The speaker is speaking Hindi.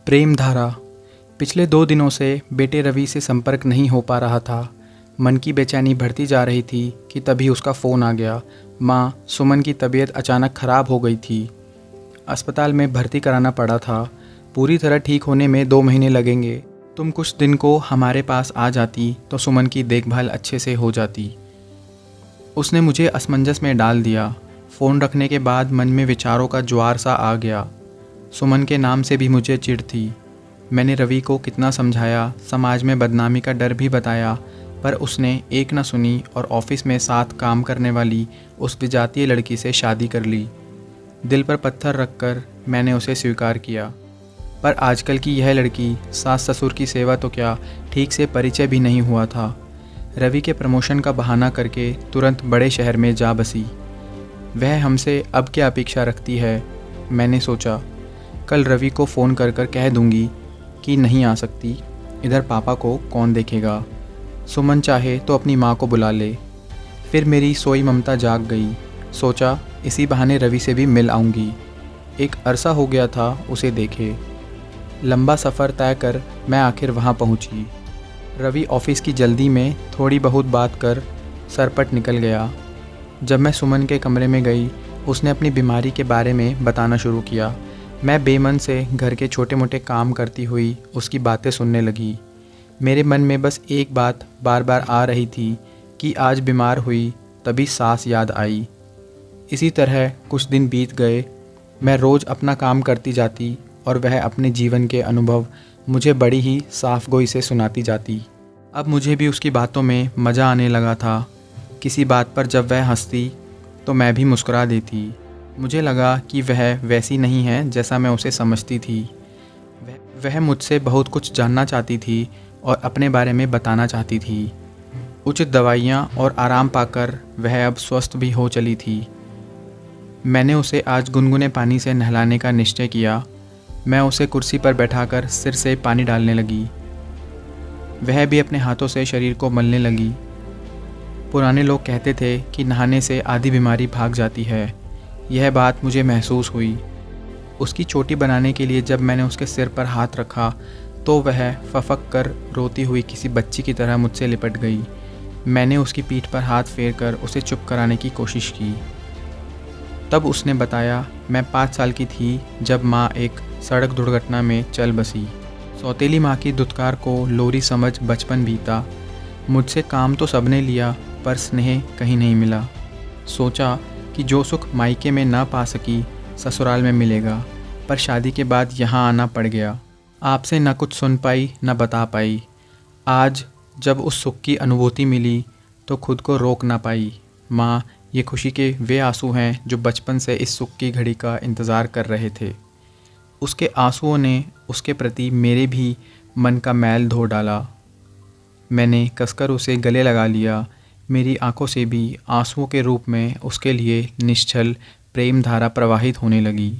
प्रेम धारा। पिछले 2 दिनों से बेटे रवि से संपर्क नहीं हो पा रहा था। मन की बेचैनी बढ़ती जा रही थी कि तभी उसका फ़ोन आ गया। माँ सुमन की तबीयत अचानक ख़राब हो गई थी। अस्पताल में भर्ती कराना पड़ा था। पूरी तरह ठीक होने में 2 महीने लगेंगे। तुम कुछ दिन को हमारे पास आ जाती तो सुमन की देखभाल अच्छे से हो जाती। उसने मुझे असमंजस में डाल दिया। फ़ोन रखने के बाद मन में विचारों का ज्वार सा आ गया। सुमन के नाम से भी मुझे चिढ़ थी। मैंने रवि को कितना समझाया, समाज में बदनामी का डर भी बताया, पर उसने एक न सुनी और ऑफिस में साथ काम करने वाली उस विजातीय लड़की से शादी कर ली। दिल पर पत्थर रखकर मैंने उसे स्वीकार किया। पर आजकल की यह लड़की सास ससुर की सेवा तो क्या, ठीक से परिचय भी नहीं हुआ था। रवि के प्रमोशन का बहाना करके तुरंत बड़े शहर में जा बसी। वह हमसे अब क्या अपेक्षा रखती है, मैंने सोचा। कल रवि को फ़ोन कर कर कह दूंगी कि नहीं आ सकती, इधर पापा को कौन देखेगा। सुमन चाहे तो अपनी माँ को बुला ले। फिर मेरी सोई ममता जाग गई। सोचा इसी बहाने रवि से भी मिल आऊँगी। एक अरसा हो गया था उसे देखे। लंबा सफ़र तय कर मैं आखिर वहाँ पहुँची। रवि ऑफिस की जल्दी में थोड़ी बहुत बात कर सरपट निकल गया। जब मैं सुमन के कमरे में गई, उसने अपनी बीमारी के बारे में बताना शुरू किया। मैं बेमन से घर के छोटे मोटे काम करती हुई उसकी बातें सुनने लगी। मेरे मन में बस एक बात बार बार आ रही थी कि आज बीमार हुई तभी सास याद आई। इसी तरह कुछ दिन बीत गए। मैं रोज़ अपना काम करती जाती और वह अपने जीवन के अनुभव मुझे बड़ी ही साफ़गोई से सुनाती जाती। अब मुझे भी उसकी बातों में मज़ा आने लगा था। किसी बात पर जब वह हंसती तो मैं भी मुस्कुरा देती। मुझे लगा कि वह वैसी नहीं है जैसा मैं उसे समझती थी। वह मुझसे बहुत कुछ जानना चाहती थी और अपने बारे में बताना चाहती थी। उचित दवाइयाँ और आराम पाकर वह अब स्वस्थ भी हो चली थी। मैंने उसे आज गुनगुने पानी से नहलाने का निश्चय किया। मैं उसे कुर्सी पर बैठाकर सिर से पानी डालने लगी। वह भी अपने हाथों से शरीर को मलने लगी। पुराने लोग कहते थे कि नहाने से आधी बीमारी भाग जाती है। यह बात मुझे महसूस हुई। उसकी चोटी बनाने के लिए जब मैंने उसके सिर पर हाथ रखा तो वह फफक कर रोती हुई किसी बच्ची की तरह मुझसे लिपट गई। मैंने उसकी पीठ पर हाथ फेर कर उसे चुप कराने की कोशिश की। तब उसने बताया, मैं 5 साल की थी जब माँ एक सड़क दुर्घटना में चल बसी। सौतेली माँ की दुत्कार को लोरी समझ बचपन बीता। मुझसे काम तो सबने लिया पर स्नेह कहीं नहीं मिला। सोचा कि जो सुख मायके में ना पा सकी ससुराल में मिलेगा, पर शादी के बाद यहाँ आना पड़ गया। आपसे न कुछ सुन पाई न बता पाई। आज जब उस सुख की अनुभूति मिली तो खुद को रोक ना पाई। माँ, ये खुशी के वे आंसू हैं जो बचपन से इस सुख की घड़ी का इंतज़ार कर रहे थे। उसके आंसुओं ने उसके प्रति मेरे भी मन का मैल धो डाला। मैंने कसकर उसे गले लगा लिया। मेरी आंखों से भी आंसुओं के रूप में उसके लिए निश्चल प्रेम धारा प्रवाहित होने लगी।